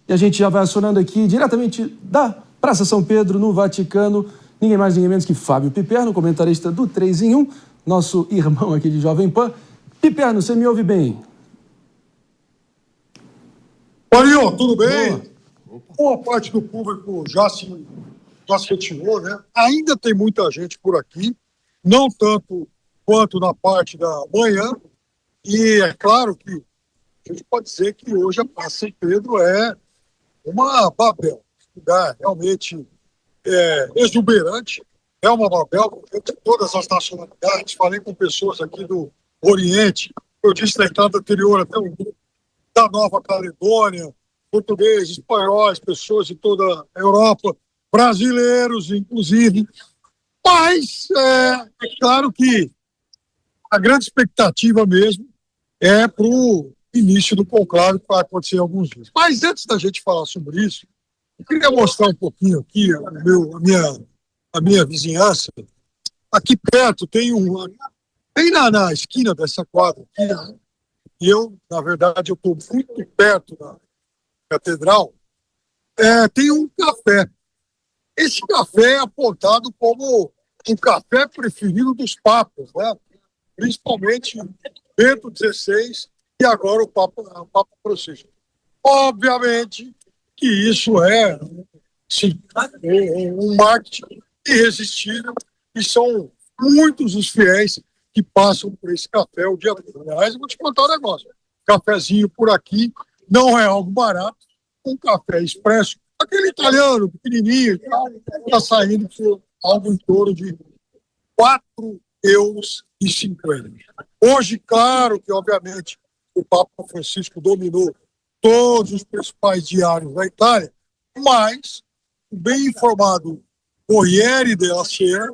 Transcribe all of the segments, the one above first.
E a gente já vai acionando aqui, diretamente da Praça São Pedro, no Vaticano, ninguém mais, ninguém menos que Fábio Piperno, comentarista do 3 em 1, nosso irmão aqui de Jovem Pan. Piperno, você me ouve bem? Marinho, tudo bem? Boa parte do público já se retirou, né? Ainda tem muita gente por aqui, não tanto quanto na parte da manhã, e é claro que a gente pode dizer que hoje a Praça São Pedro é uma Babel, um lugar realmente exuberante, é uma Babel, porque tem todas as nacionalidades. Falei com pessoas aqui do Oriente, eu disse na entrada anterior até um grupo da Nova Caledônia, portugueses, espanhóis, pessoas de toda a Europa, brasileiros, inclusive. Mas é claro que a grande expectativa mesmo é para o início do conclave, que vai acontecer em alguns dias. Mas antes da gente falar sobre isso, eu queria mostrar um pouquinho aqui a minha vizinhança. Aqui perto tem bem na esquina dessa quadra aqui, né? E eu, na verdade, eu estou muito perto da catedral. Tem um café. Esse café é apontado como o café preferido dos papas, né? Principalmente Bento XVI e agora o Papa Francisco. Obviamente que isso é um marketing irresistível e são muitos os fiéis que passam por esse café o dia todo. Aliás, eu vou te contar um negócio. Cafezinho por aqui não é algo barato. Um café expresso, aquele italiano pequenininho, está saindo por algo em torno de €4,50. Hoje, claro que, obviamente, o Papa Francisco dominou todos os principais diários da Itália, mas o bem informado Corriere della Sera,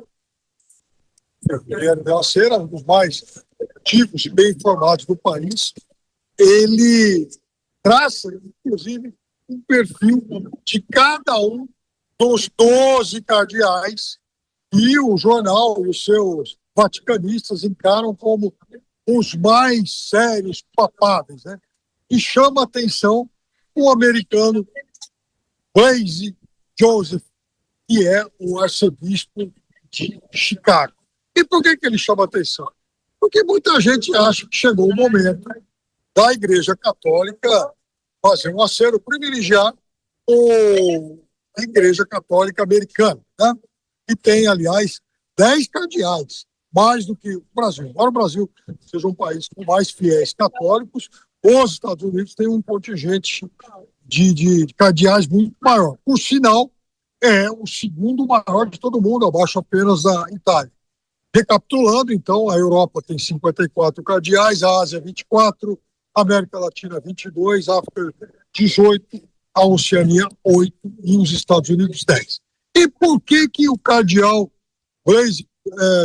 um dos mais ativos e bem informados do país, ele traça, inclusive, um perfil de cada um dos 12 cardeais e o jornal e os seus vaticanistas encaram como os mais sérios papáveis, né? E chama a atenção o americano Blaise Joseph, que é o arcebispo de Chicago. E por que ele chama a atenção? Porque muita gente acha que chegou o momento da Igreja Católica fazer um aceno, privilegiar a Igreja Católica americana, né? Que tem, aliás, 10 cardeais, mais do que o Brasil. Embora o Brasil seja um país com mais fiéis católicos, os Estados Unidos têm um contingente de cardeais muito maior. Por sinal, é o segundo maior de todo mundo, abaixo apenas da Itália. Recapitulando, então, a Europa tem 54 cardeais, a Ásia 24, a América Latina 22, a África 18, a Oceania 8 e os Estados Unidos 10. E por que o cardeal Blaise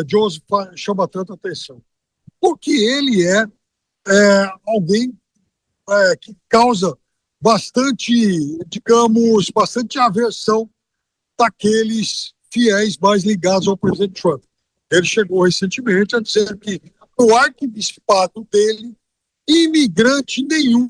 Joseph chama tanta atenção? Porque ele é alguém que causa bastante aversão daqueles fiéis mais ligados ao presidente Trump. Ele chegou recentemente a dizer que o arquibispado dele, imigrante nenhum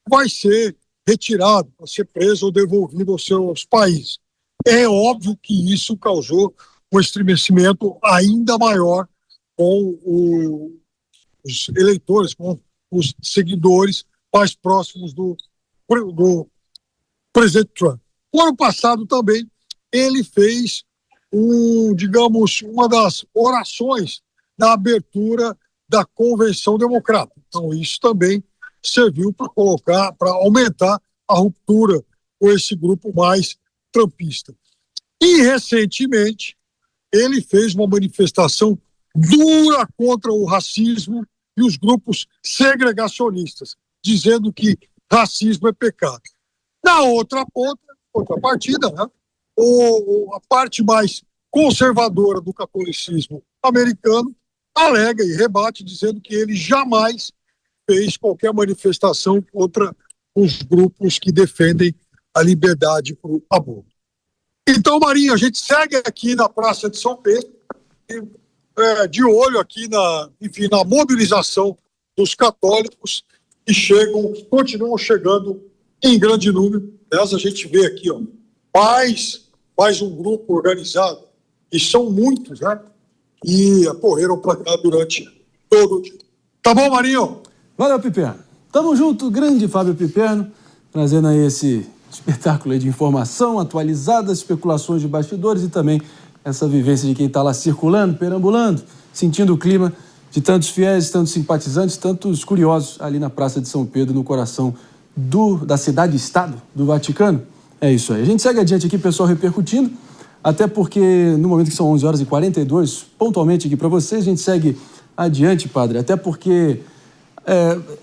vai ser retirado, vai ser preso ou devolvido aos seus países. É óbvio que isso causou um estremecimento ainda maior com os eleitores, com os seguidores mais próximos do presidente Trump. No ano passado também ele fez uma das orações na abertura da Convenção Democrata. Então isso também serviu para aumentar a ruptura com esse grupo mais trumpista. E recentemente ele fez uma manifestação dura contra o racismo e os grupos segregacionistas, dizendo que racismo é pecado. Na outra partida, né, a parte mais conservadora do catolicismo americano alega e rebate, dizendo que ele jamais fez qualquer manifestação contra os grupos que defendem a liberdade para o aborto. Então, Marinho, a gente segue aqui na Praça de São Pedro, de olho aqui na mobilização dos católicos que continuam chegando em grande número. Aliás, a gente vê aqui, ó, mais um grupo organizado, e são muitos, né? E correram para cá durante todo o dia. Tá bom, Marinho? Valeu, Piperno. Tamo junto, grande Fábio Piperno, trazendo aí esse espetáculo aí de informação atualizada, especulações de bastidores e também essa vivência de quem está lá circulando, perambulando, sentindo o clima de tantos fiéis, tantos simpatizantes, tantos curiosos ali na Praça de São Pedro, no coração da cidade-estado do Vaticano. É isso aí. A gente segue adiante aqui, pessoal, repercutindo, até porque no momento que são 11h42, pontualmente aqui para vocês, a gente segue adiante, padre, até porque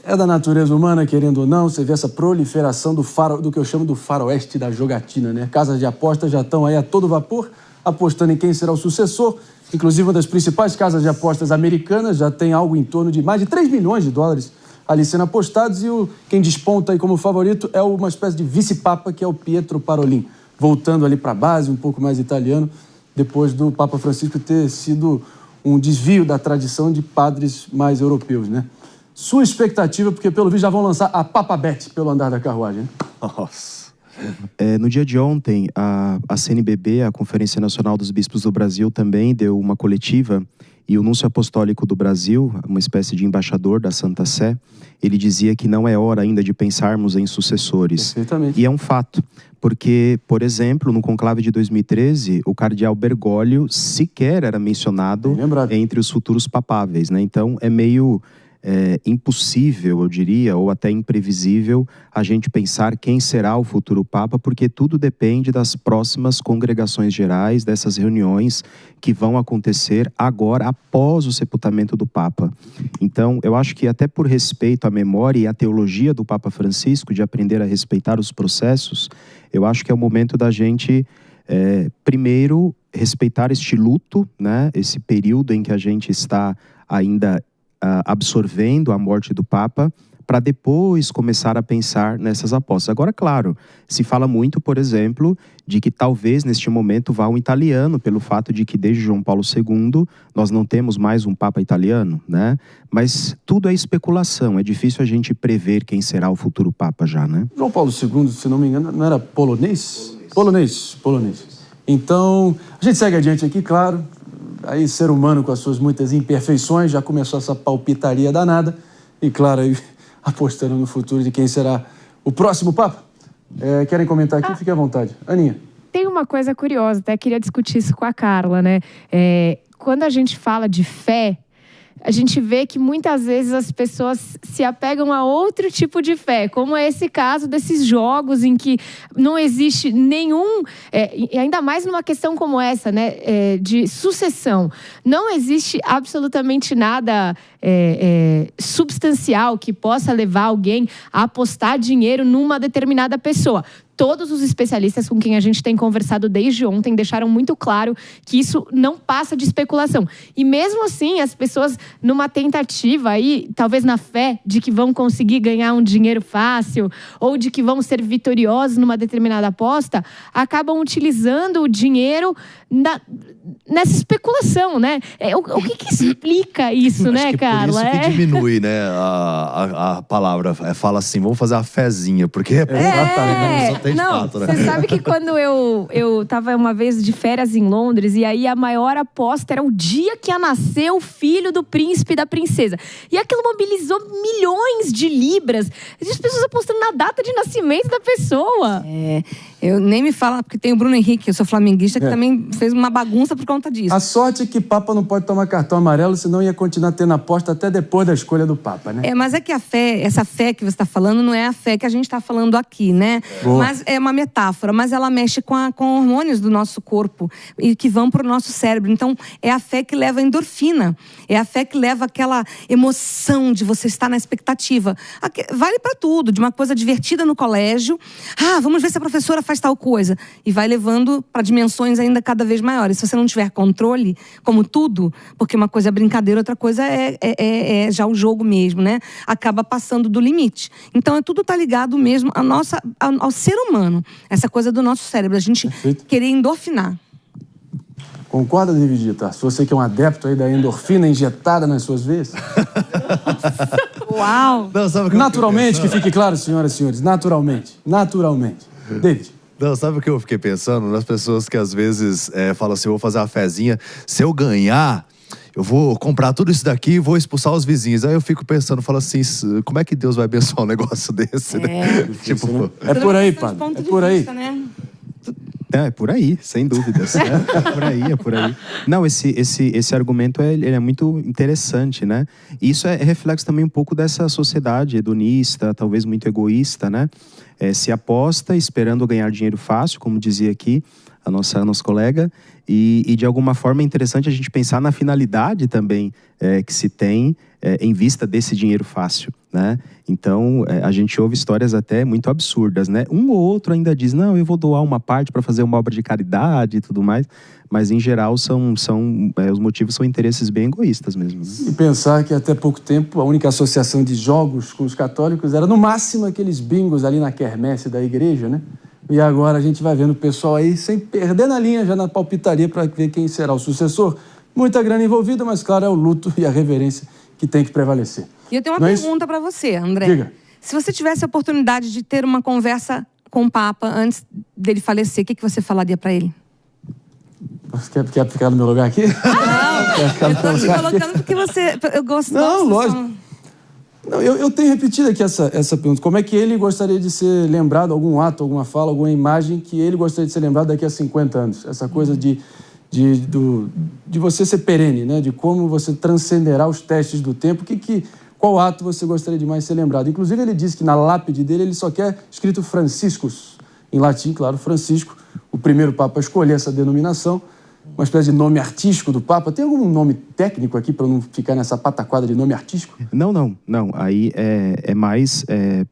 é da natureza humana, querendo ou não, você vê essa proliferação do que eu chamo do faroeste da jogatina, né? Casas de apostas já estão aí a todo vapor, apostando em quem será o sucessor. Inclusive, uma das principais casas de apostas americanas já tem algo em torno de mais de 3 milhões de dólares ali sendo apostados, e quem desponta aí como favorito é uma espécie de vice-papa, que é o Pietro Parolin, voltando ali para a base, um pouco mais italiano, depois do Papa Francisco ter sido um desvio da tradição de padres mais europeus, né? Sua expectativa, porque pelo visto já vão lançar a Papa Bet pelo andar da carruagem, né? Nossa. No dia de ontem, a CNBB, a Conferência Nacional dos Bispos do Brasil, também deu uma coletiva, e o Núncio Apostólico do Brasil, uma espécie de embaixador da Santa Sé, ele dizia que não é hora ainda de pensarmos em sucessores. Perfeitamente. E é um fato, porque, por exemplo, no conclave de 2013, o cardeal Bergoglio sequer era mencionado entre os futuros papáveis, né? Então, é meio impossível, eu diria, ou até imprevisível, a gente pensar quem será o futuro Papa, porque tudo depende das próximas congregações gerais, dessas reuniões que vão acontecer agora, após o sepultamento do Papa. Então, eu acho que até por respeito à memória e à teologia do Papa Francisco, de aprender a respeitar os processos, eu acho que é o momento da gente, primeiro, respeitar este luto, né? Esse período em que a gente está ainda absorvendo a morte do Papa, para depois começar a pensar nessas apostas. Agora, claro, se fala muito, por exemplo, de que talvez neste momento vá um italiano, pelo fato de que desde João Paulo II nós não temos mais um Papa italiano, né? Mas tudo é especulação, é difícil a gente prever quem será o futuro Papa já, né? João Paulo II, se não me engano, não era polonês? Polonês. Então, a gente segue adiante aqui, claro. Aí, ser humano com as suas muitas imperfeições, já começou essa palpitaria danada. E, claro, aí, apostando no futuro de quem será o próximo Papa. Querem comentar aqui? Fique à vontade. Aninha. Tem uma coisa curiosa, até queria discutir isso com a Carla, né? Quando a gente fala de fé, a gente vê que muitas vezes as pessoas se apegam a outro tipo de fé, como é esse caso desses jogos em que não existe nenhum, e ainda mais numa questão como essa, né, de sucessão, não existe absolutamente nada substancial que possa levar alguém a apostar dinheiro numa determinada pessoa. Todos os especialistas com quem a gente tem conversado desde ontem deixaram muito claro que isso não passa de especulação. E mesmo assim, as pessoas, numa tentativa aí, talvez na fé de que vão conseguir ganhar um dinheiro fácil ou de que vão ser vitoriosos numa determinada aposta, acabam utilizando o dinheiro nessa especulação, né? O que explica isso, né, Carla? Por isso que diminui, né, a palavra. Fala assim, vamos fazer a fezinha, porque não, você sabe que quando eu tava uma vez de férias em Londres, e aí a maior aposta era o dia que ia nascer o filho do príncipe e da princesa. E aquilo mobilizou milhões de libras. As pessoas apostando na data de nascimento da pessoa. Eu nem me falo, porque tem o Bruno Henrique, eu sou flamenguista, que também fez uma bagunça por conta disso. A sorte é que Papa não pode tomar cartão amarelo, senão ia continuar tendo aposta até depois da escolha do Papa, né? Mas é que a fé, essa fé que você está falando, não é a fé que a gente está falando aqui, né? Mas é uma metáfora, mas ela mexe com hormônios do nosso corpo e que vão para o nosso cérebro. Então, é a fé que leva a endorfina, é a fé que leva aquela emoção de você estar na expectativa. Vale para tudo, de uma coisa divertida no colégio. Vamos ver se a professora faz tal coisa. E vai levando para dimensões ainda cada vez maiores. Se você não tiver controle, como tudo, porque uma coisa é brincadeira, outra coisa é já o jogo mesmo, né? Acaba passando do limite. Então, tudo tá ligado mesmo ao ser humano. Essa coisa do nosso cérebro, a gente querer endorfinar. Concorda, David? Se você que é um adepto aí da endorfina injetada nas suas veias? Uau! Não, sabe o que Naturalmente, que fique claro, senhoras e senhores, naturalmente. David. Não, sabe o que eu fiquei pensando? Nas pessoas que às vezes falam assim, vou fazer uma fezinha, se eu ganhar, eu vou comprar tudo isso daqui e vou expulsar os vizinhos. Aí eu fico pensando, falo assim, como é que Deus vai abençoar um negócio desse, né? Tipo, né? É por aí, padre. É por aí. Vista, né? É por aí, sem dúvidas. É por aí. Não, esse argumento ele é muito interessante, né? Isso é reflexo também um pouco dessa sociedade hedonista, talvez muito egoísta, né? Se aposta esperando ganhar dinheiro fácil, como dizia aqui a nossa colega, e de alguma forma é interessante a gente pensar na finalidade também que se tem em vista desse dinheiro fácil, né? Então, a gente ouve histórias até muito absurdas, né? Um ou outro ainda diz, não, eu vou doar uma parte para fazer uma obra de caridade e tudo mais, mas em geral os motivos são interesses bem egoístas mesmo. Né? E pensar que até pouco tempo a única associação de jogos com os católicos era no máximo aqueles bingos ali na quermesse da igreja, né? E agora a gente vai vendo o pessoal aí sem perder na linha, já na palpitaria, para ver quem será o sucessor. Muita grana envolvida, mas claro, é o luto e a reverência que tem que prevalecer. E eu tenho uma pergunta para você, André. Diga. Se você tivesse a oportunidade de ter uma conversa com o Papa antes dele falecer, o que você falaria para ele? Você quer ficar no meu lugar aqui? Não, eu estou te colocando porque eu gosto. Não, lógico. Não, eu tenho repetido aqui essa pergunta. Como é que ele gostaria de ser lembrado, algum ato, alguma fala, alguma imagem que ele gostaria de ser lembrado daqui a 50 anos? Essa coisa de você ser perene, né? De como você transcenderá os testes do tempo. Qual ato você gostaria de mais ser lembrado? Inclusive, ele disse que na lápide dele ele só quer escrito Franciscus, em latim, claro, Francisco, o primeiro Papa a escolher essa denominação. Uma espécie de nome artístico do Papa. Tem algum nome técnico aqui para não ficar nessa pataquada de nome artístico? Não. Aí é mais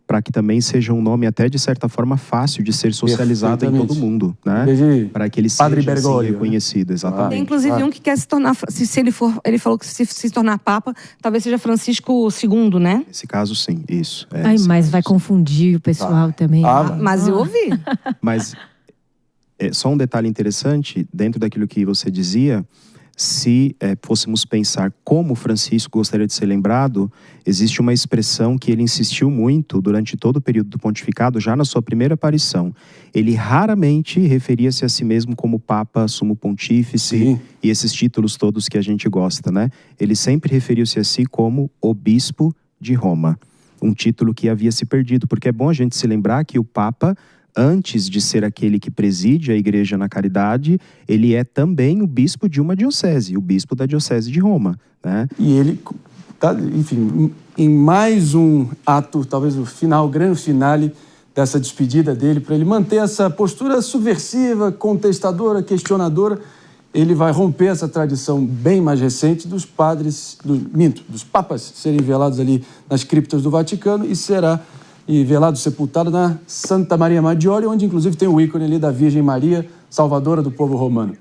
para que também seja um nome até de certa forma fácil de ser socializado em todo mundo, né? Para que ele seja assim, reconhecido, exatamente. Tem inclusive um que quer se tornar, ele falou que se tornar Papa, talvez seja Francisco II, né? Nesse caso, sim, isso. Mas vai confundir o pessoal também. Mas eu ouvi. Mas só um detalhe interessante, dentro daquilo que você dizia, se fôssemos pensar como Francisco gostaria de ser lembrado, existe uma expressão que ele insistiu muito durante todo o período do pontificado, já na sua primeira aparição. Ele raramente referia-se a si mesmo como Papa, Sumo Pontífice, sim, e esses títulos todos que a gente gosta, né? Ele sempre referiu-se a si como o Bispo de Roma, um título que havia se perdido, porque é bom a gente se lembrar que o Papa, antes de ser aquele que preside a igreja na caridade, ele é também o bispo de uma diocese, o bispo da diocese de Roma, né? E ele, enfim, em mais um ato, talvez o grande finale dessa despedida dele, para ele manter essa postura subversiva, contestadora, questionadora, ele vai romper essa tradição bem mais recente dos dos papas serem velados ali nas criptas do Vaticano e velado, sepultado na Santa Maria Maggiore, onde inclusive tem o ícone ali da Virgem Maria, salvadora do povo romano.